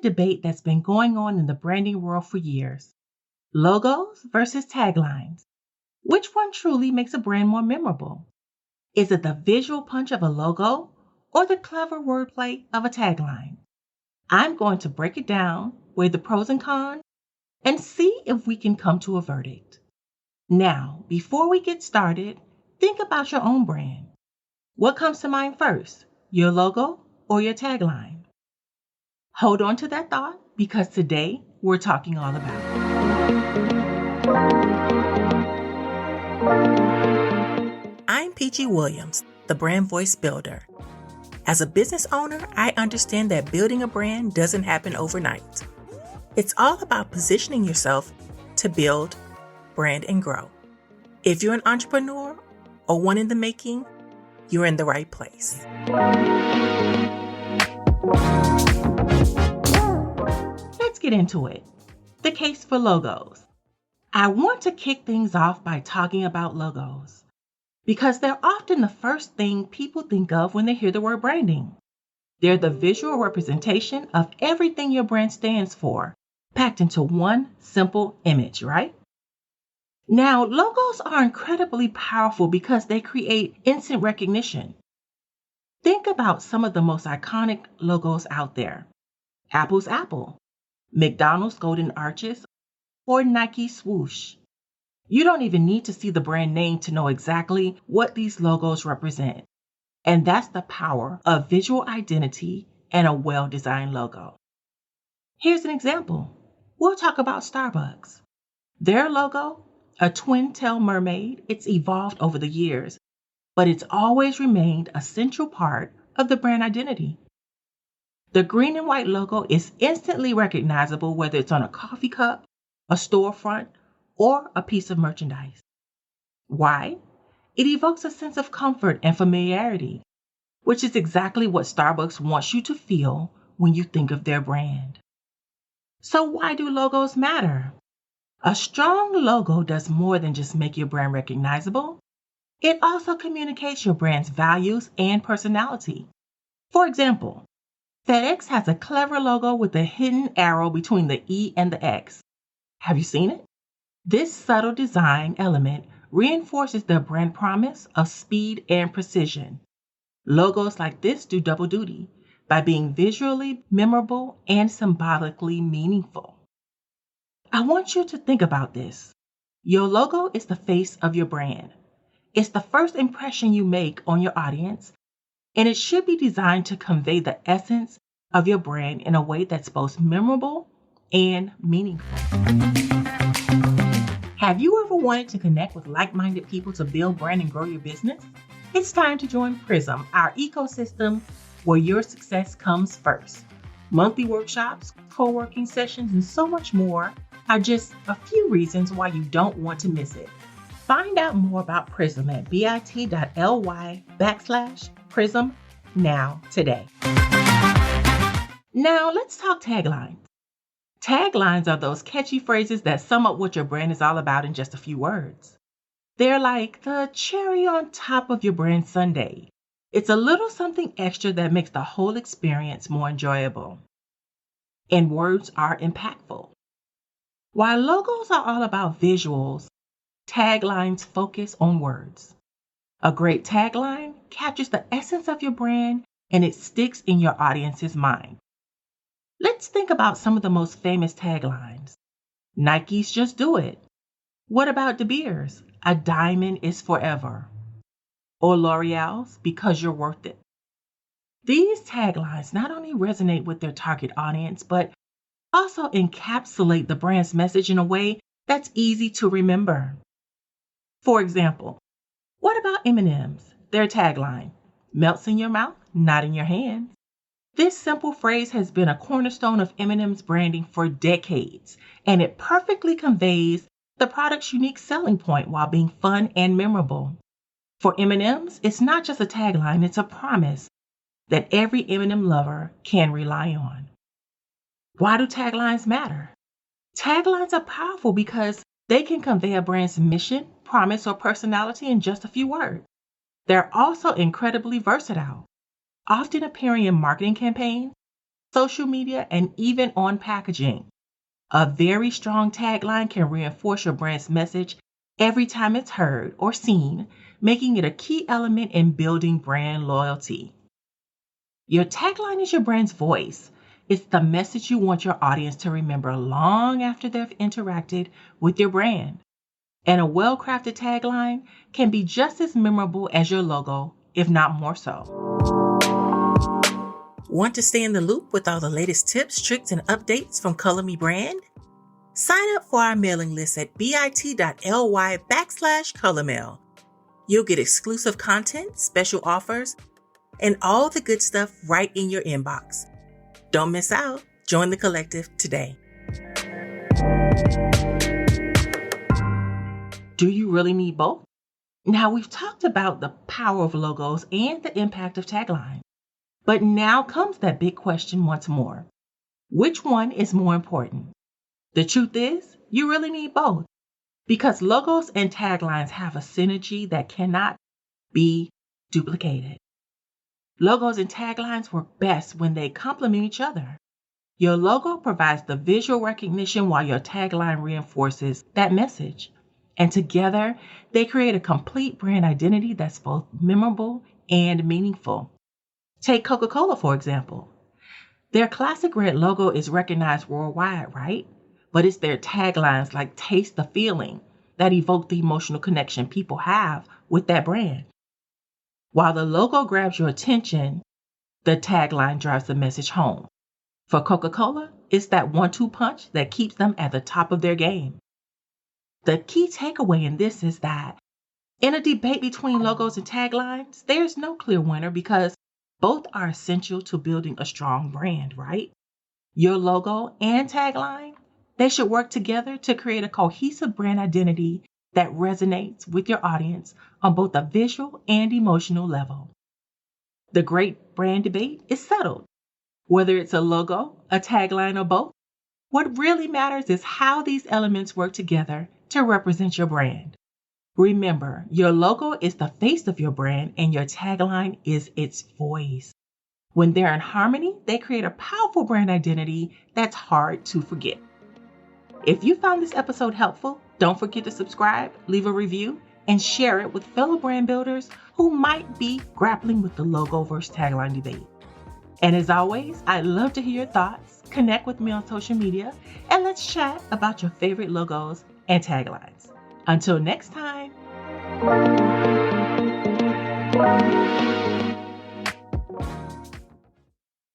debate that's been going on in the branding world for years. Logos versus taglines. Which one truly makes a brand more memorable? Is it the visual punch of a logo or the clever wordplay of a tagline? I'm going to break it down, weigh the pros and cons, and see if we can come to a verdict. Now, before we get started, think about your own brand. What comes to mind first, your logo or your tagline? Hold on to that thought because today we're talking all about it. I'm Peachy Williams, the brand voice builder. As a business owner, I understand that building a brand doesn't happen overnight. It's all about positioning yourself to build, brand, and grow. If you're an entrepreneur or one in the making, you're in the right place. Let's get into it. The case for logos. I want to kick things off by talking about logos because they're often the first thing people think of when they hear the word branding. They're the visual representation of everything your brand stands for, packed into one simple image, right? Now, logos are incredibly powerful because they create instant recognition. Think about some of the most iconic logos out there. Apple's Apple, McDonald's Golden Arches, or Nike Swoosh. You don't even need to see the brand name to know exactly what these logos represent. And that's the power of visual identity and a well-designed logo. Here's an example. We'll talk about Starbucks. Their logo, a twin-tailed mermaid, it's evolved over the years, but it's always remained a central part of the brand identity. The green and white logo is instantly recognizable whether it's on a coffee cup, a storefront, or a piece of merchandise. Why? It evokes a sense of comfort and familiarity, which is exactly what Starbucks wants you to feel when you think of their brand. So why do logos matter? A strong logo does more than just make your brand recognizable. It also communicates your brand's values and personality. For example, FedEx has a clever logo with a hidden arrow between the E and the X. Have you seen it? This subtle design element reinforces their brand promise of speed and precision. Logos like this do double duty by being visually memorable and symbolically meaningful. I want you to think about this. Your logo is the face of your brand. It's the first impression you make on your audience, and it should be designed to convey the essence of your brand in a way that's both memorable and meaningful. Have you ever wanted to connect with like-minded people to build, brand, and grow your business? It's time to join Prism, our ecosystem where your success comes first. Monthly workshops, co-working sessions, and so much more are just a few reasons why you don't want to miss it. Find out more about Prism at bit.ly/Prism now today. Now let's talk taglines. Taglines are those catchy phrases that sum up what your brand is all about in just a few words. They're like the cherry on top of your brand sundae. It's a little something extra that makes the whole experience more enjoyable. And words are impactful. While logos are all about visuals, taglines focus on words. A great tagline captures the essence of your brand and it sticks in your audience's mind. Let's think about some of the most famous taglines. Nike's Just Do It. What about De Beers? A diamond is forever. Or L'Oreal's Because You're Worth It. These taglines not only resonate with their target audience, but also encapsulate the brand's message in a way that's easy to remember. For example, what about M&M's? Their tagline, melts in your mouth, not in your hands. This simple phrase has been a cornerstone of M&M's branding for decades, and it perfectly conveys the product's unique selling point while being fun and memorable. For M&M's, it's not just a tagline, it's a promise that every M&M lover can rely on. Why do taglines matter? Taglines are powerful because they can convey a brand's mission, promise, or personality in just a few words. They're also incredibly versatile, often appearing in marketing campaigns, social media, and even on packaging. A very strong tagline can reinforce your brand's message every time it's heard or seen, making it a key element in building brand loyalty. Your tagline is your brand's voice. It's the message you want your audience to remember long after they've interacted with your brand. And a well crafted tagline can be just as memorable as your logo, if not more so. Want to stay in the loop with all the latest tips, tricks, and updates from Color Me Brand? Sign up for our mailing list at bit.ly/colormail. You'll get exclusive content, special offers, and all the good stuff right in your inbox. Don't miss out. Join the collective today. Do you really need both? Now, we've talked about the power of logos and the impact of taglines. But now comes that big question once more. Which one is more important? The truth is, you really need both, because logos and taglines have a synergy that cannot be duplicated. Logos and taglines work best when they complement each other. Your logo provides the visual recognition while your tagline reinforces that message. And together, they create a complete brand identity that's both memorable and meaningful. Take Coca-Cola, for example. Their classic red logo is recognized worldwide, right? But it's their taglines like "Taste the Feeling" that evoke the emotional connection people have with that brand. While the logo grabs your attention, the tagline drives the message home. For Coca-Cola, it's that 1-2 punch that keeps them at the top of their game. The key takeaway in this is that in a debate between logos and taglines, there's no clear winner because both are essential to building a strong brand, right? Your logo and tagline, they should work together to create a cohesive brand identity that resonates with your audience on both a visual and emotional level. The great brand debate is settled. Whether it's a logo, a tagline, or both, what really matters is how these elements work together to represent your brand. Remember, your logo is the face of your brand and your tagline is its voice. When they're in harmony, they create a powerful brand identity that's hard to forget. If you found this episode helpful, don't forget to subscribe, leave a review, and share it with fellow brand builders who might be grappling with the logo versus tagline debate. And as always, I'd love to hear your thoughts. Connect with me on social media, and let's chat about your favorite logos and taglines. Until next time.